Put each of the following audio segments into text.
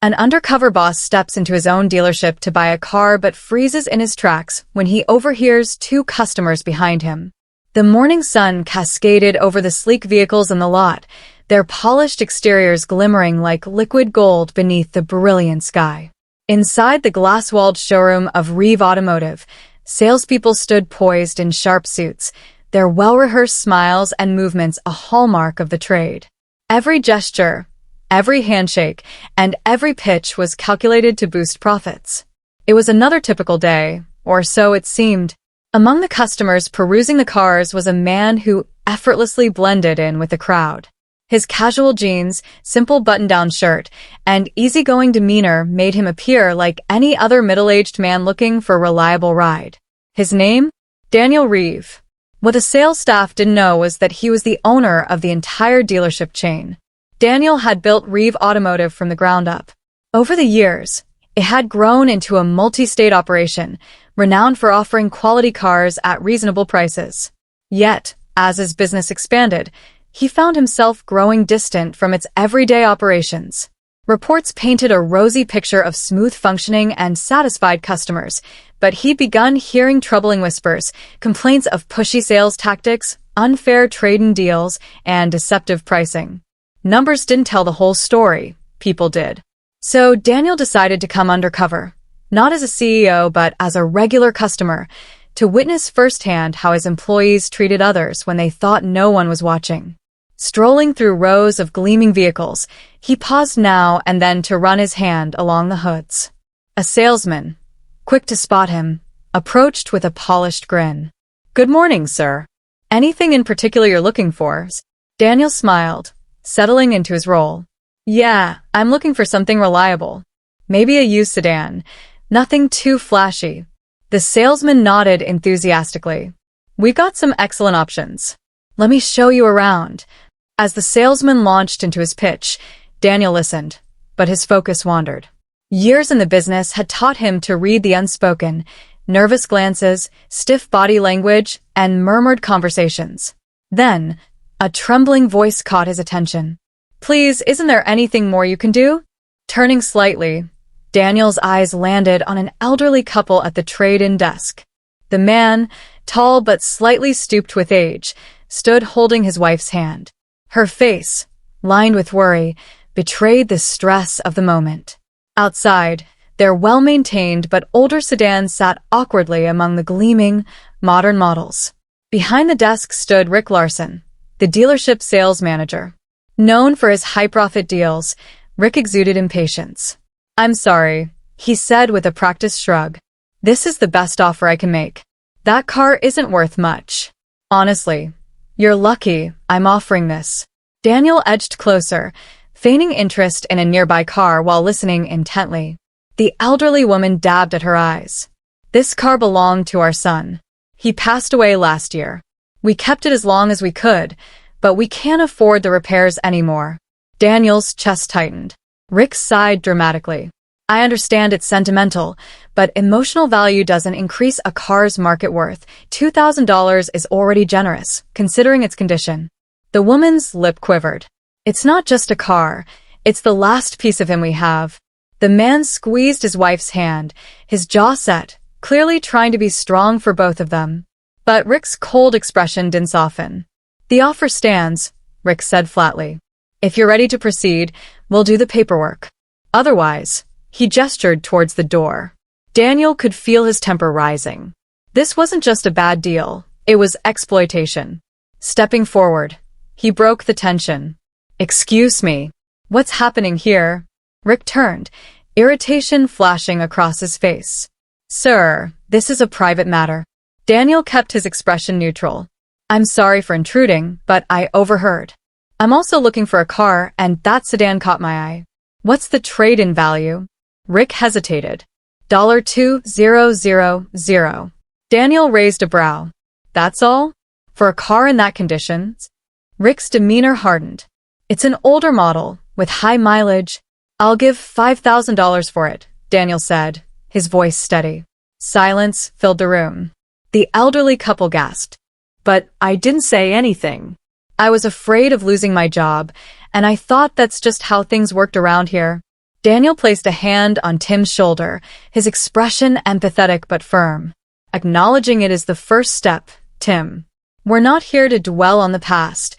An undercover boss steps into his own dealership to buy a car but freezes in his tracks when he overhears two customers behind him. The morning sun cascaded over the sleek vehicles in the lot, their polished exteriors glimmering like liquid gold beneath the brilliant sky. Inside the glass-walled showroom of Reev Automotive, salespeople stood poised in sharp suits, their well-rehearsed smiles and movements a hallmark of the trade. Every gesture, every handshake, and every pitch was calculated to boost profits. It was another typical day, or so it seemed. Among the customers perusing the cars was a man who effortlessly blended in with the crowd. His casual jeans, simple button-down shirt, and easygoing demeanor made him appear like any other middle-aged man looking for a reliable ride. His name? Daniel Reev. What the sales staff didn't know was that he was the owner of the entire dealership chain. Daniel had built Reev Automotive from the ground up. Over the years, it had grown into a multi-state operation, renowned for offering quality cars at reasonable prices. Yet, as his business expanded, he found himself growing distant from its everyday operations. Reports painted a rosy picture of smooth functioning and satisfied customers, but he'd begun hearing troubling whispers, complaints of pushy sales tactics, unfair trade-in deals, and deceptive pricing. Numbers didn't tell the whole story, people did. So Daniel decided to come undercover, not as a CEO but as a regular customer, to witness firsthand how his employees treated others when they thought no one was watching. Strolling through rows of gleaming vehicles, he paused now and then to run his hand along the hoods. A salesman, quick to spot him, approached with a polished grin. "Good morning, sir. Anything in particular you're looking for?" Daniel smiled, settling into his role. "Yeah, I'm looking for something reliable. Maybe a used sedan. Nothing too flashy." The salesman nodded enthusiastically. "We got some excellent options. Let me show you around." As the salesman launched into his pitch, Daniel listened, but his focus wandered. Years in the business had taught him to read the unspoken, nervous glances, stiff body language, and murmured conversations. Then, a trembling voice caught his attention. "Please, isn't there anything more you can do?" Turning slightly, Daniel's eyes landed on an elderly couple at the trade-in desk. The man, tall but slightly stooped with age, stood holding his wife's hand. Her face, lined with worry, betrayed the stress of the moment. Outside, their well-maintained but older sedan sat awkwardly among the gleaming, modern models. Behind the desk stood Rick Larson, the dealership sales manager. Known for his high-profit deals, Rick exuded impatience. "I'm sorry," he said with a practiced shrug. "This is the best offer I can make. That car isn't worth much. Honestly, you're lucky I'm offering this." Daniel edged closer, feigning interest in a nearby car while listening intently. The elderly woman dabbed at her eyes. "This car belonged to our son. He passed away last year. We kept it as long as we could, but we can't afford the repairs anymore." Daniel's chest tightened. Rick sighed dramatically. "I understand it's sentimental, but emotional value doesn't increase a car's market worth. $2,000 is already generous, considering its condition." The woman's lip quivered. "It's not just a car, it's the last piece of him we have." The man squeezed his wife's hand, his jaw set, clearly trying to be strong for both of them. But Rick's cold expression didn't soften. "The offer stands," Rick said flatly. "If you're ready to proceed, we'll do the paperwork. Otherwise," he gestured towards the door. Daniel could feel his temper rising. This wasn't just a bad deal, it was exploitation. Stepping forward, he broke the tension. "Excuse me, what's happening here?" Rick turned, irritation flashing across his face. "Sir, this is a private matter." Daniel kept his expression neutral. "I'm sorry for intruding, but I overheard. I'm also looking for a car, and that sedan caught my eye." "What's the trade-in value?" Rick hesitated. $2,000. Daniel raised a brow. "That's all? For a car in that condition?" Rick's demeanor hardened. "It's an older model, with high mileage." "I'll give $5,000 for it," Daniel said, his voice steady. Silence filled the room. The elderly couple gasped. "But I didn't say anything. I was afraid of losing my job, and I thought that's just how things worked around here." Daniel placed a hand on Tim's shoulder, his expression empathetic but firm. Acknowledging it is the first step, Tim. We're not here to dwell on the past.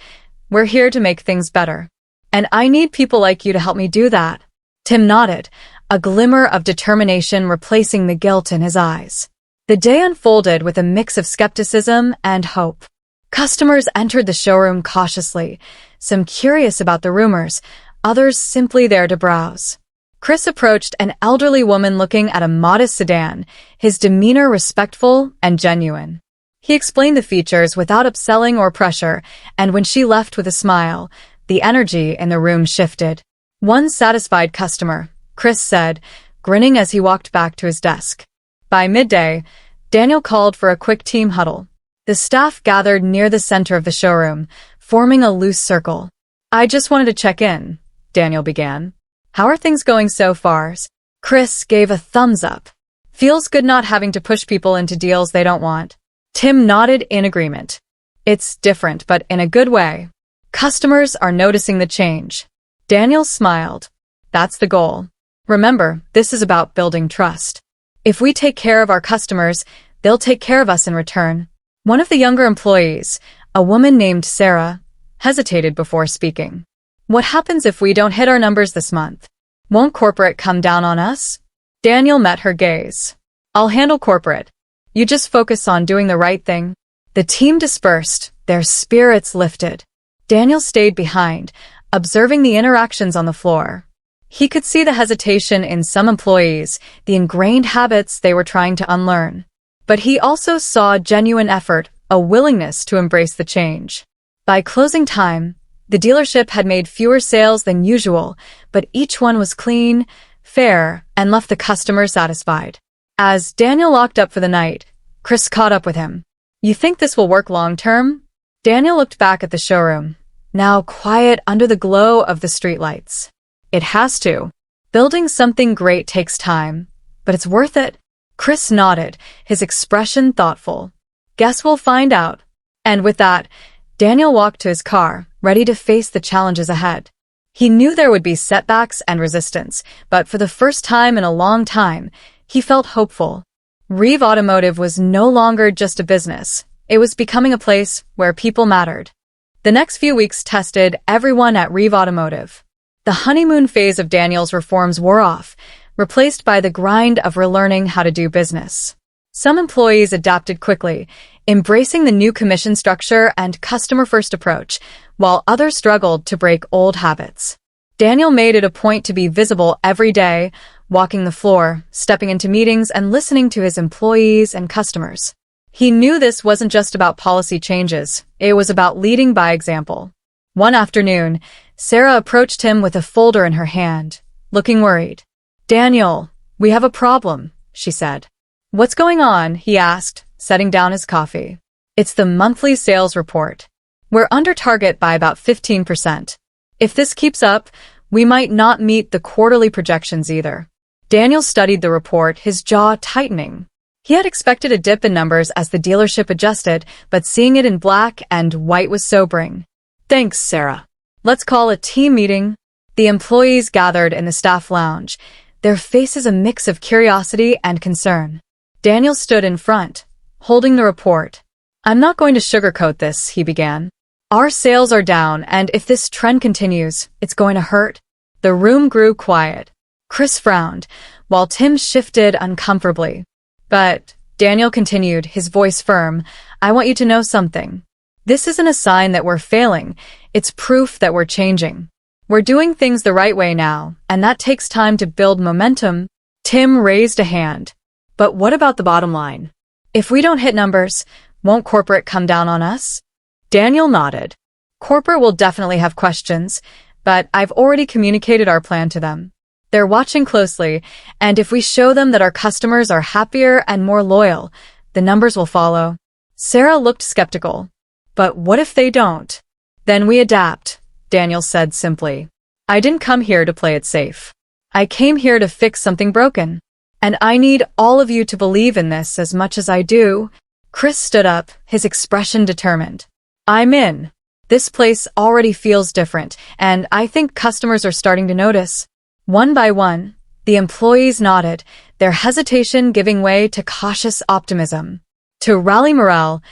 We're here to make things better. And I need people like you to help me do that. Tim nodded, a glimmer of determination replacing the guilt in his eyes. The day unfolded with a mix of skepticism and hope. Customers entered the showroom cautiously, some curious about the rumors, others simply there to browse. Chris approached an elderly woman looking at a modest sedan, his demeanor respectful and genuine. He explained the features without upselling or pressure, and when she left with a smile, the energy in the room shifted. One satisfied customer, Chris said, grinning as he walked back to his desk. By midday, Daniel called for a quick team huddle. The staff gathered near the center of the showroom, forming a loose circle. I just wanted to check in, Daniel began. How are things going so far? Chris gave a thumbs up. Feels good not having to push people into deals they don't want. Tim nodded in agreement. It's different, but in a good way. Customers are noticing the change. Daniel smiled. That's the goal. Remember, this is about building trust. If we take care of our customers, they'll take care of us in return. One of the younger employees, a woman named Sarah, hesitated before speaking. What happens if we don't hit our numbers this month? Won't corporate come down on us? Daniel met her gaze. I'll handle corporate. You just focus on doing the right thing. The team dispersed, their spirits lifted. Daniel stayed behind, observing the interactions on the floor. He could see the hesitation in some employees, the ingrained habits they were trying to unlearn. But he also saw genuine effort, a willingness to embrace the change. By closing time, the dealership had made fewer sales than usual, but each one was clean, fair, and left the customer satisfied. As Daniel locked up for the night, Chris caught up with him. You think this will work long-term? Daniel looked back at the showroom, now quiet under the glow of the streetlights. It has to. Building something great takes time, but it's worth it. Chris nodded, his expression thoughtful. Guess we'll find out. And with that, Daniel walked to his car, ready to face the challenges ahead. He knew there would be setbacks and resistance, but for the first time in a long time, he felt hopeful. Reev Automotive was no longer just a business. It was becoming a place where people mattered. The next few weeks tested everyone at Reev Automotive. The honeymoon phase of Daniel's reforms wore off, replaced by the grind of relearning how to do business. Some employees adapted quickly, embracing the new commission structure and customer-first approach, while others struggled to break old habits. Daniel made it a point to be visible every day, walking the floor, stepping into meetings, and listening to his employees and customers. He knew this wasn't just about policy changes, it was about leading by example. One afternoon, Sarah approached him with a folder in her hand, looking worried. Daniel, we have a problem, she said. What's going on? He asked, setting down his coffee. It's the monthly sales report. We're under target by about 15%. If this keeps up, we might not meet the quarterly projections either. Daniel studied the report, his jaw tightening. He had expected a dip in numbers as the dealership adjusted, but seeing it in black and white was sobering. Thanks, Sarah. Let's call a team meeting. The employees gathered in the staff lounge, their faces a mix of curiosity and concern. Daniel stood in front, holding the report. I'm not going to sugarcoat this, he began. Our sales are down, and if this trend continues, it's going to hurt. The room grew quiet. Chris frowned, while Tim shifted uncomfortably. But Daniel continued, his voice firm, I want you to know something. This isn't a sign that we're failing, it's proof that we're changing. We're doing things the right way now, and that takes time to build momentum. Tim raised a hand. But what about the bottom line? If we don't hit numbers, won't corporate come down on us? Daniel nodded. Corporate will definitely have questions, but I've already communicated our plan to them. They're watching closely, and if we show them that our customers are happier and more loyal, the numbers will follow. Sarah looked skeptical. But what if they don't? Then we adapt, Daniel said simply. I didn't come here to play it safe. I came here to fix something broken. And I need all of you to believe in this as much as I do. Chris stood up, his expression determined. I'm in. This place already feels different, and I think customers are starting to notice. One by one, the employees nodded, their hesitation giving way to cautious optimism. To rally morale,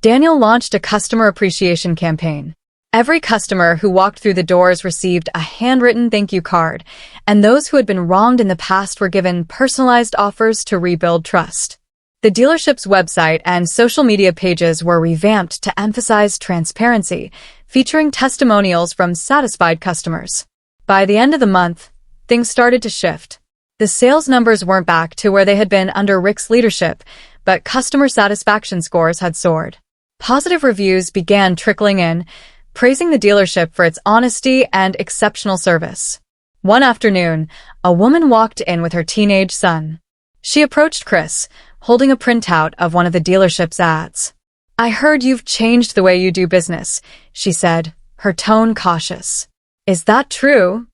Daniel launched a customer appreciation campaign. Every customer who walked through the doors received a handwritten thank you card, and those who had been wronged in the past were given personalized offers to rebuild trust. The dealership's website and social media pages were revamped to emphasize transparency, featuring testimonials from satisfied customers. By the end of the month, things started to shift. The sales numbers weren't back to where they had been under Rick's leadership, but customer satisfaction scores had soared. Positive reviews began trickling in, praising the dealership for its honesty and exceptional service. One afternoon, a woman walked in with her teenage son. She approached Chris, holding a printout of one of the dealership's ads. "I heard you've changed the way you do business," she said, her tone cautious. "Is that true?"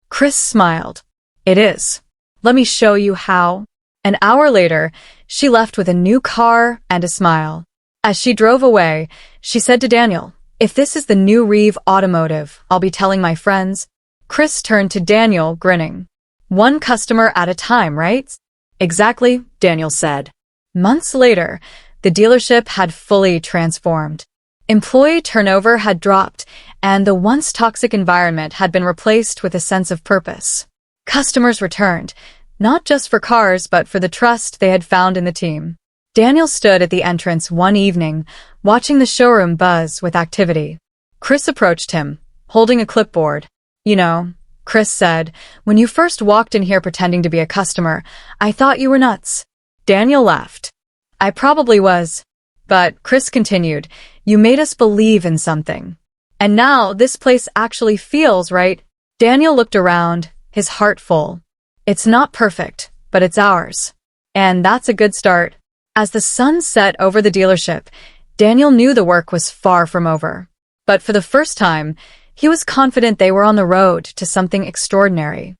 Chris smiled. "It is. Let me show you how." An hour later, she left with a new car and a smile. As she drove away, she said to Daniel, "If this is the new Reev Automotive, I'll be telling my friends." Chris turned to Daniel, grinning. "One customer at a time, right?" "Exactly," Daniel said. Months later, the dealership had fully transformed. Employee turnover had dropped, and the once toxic environment had been replaced with a sense of purpose. Customers returned, not just for cars but for the trust they had found in the team. Daniel stood at the entrance one evening, watching the showroom buzz with activity. Chris approached him, holding a clipboard. "You know," Chris said, "when you first walked in here pretending to be a customer, I thought you were nuts." Daniel laughed. "I probably was. But," Chris continued, "you made us believe in something. And now this place actually feels right." Daniel looked around, his heart full. "It's not perfect, but it's ours. And that's a good start." As the sun set over the dealership, Daniel knew the work was far from over. But for the first time, he was confident they were on the road to something extraordinary.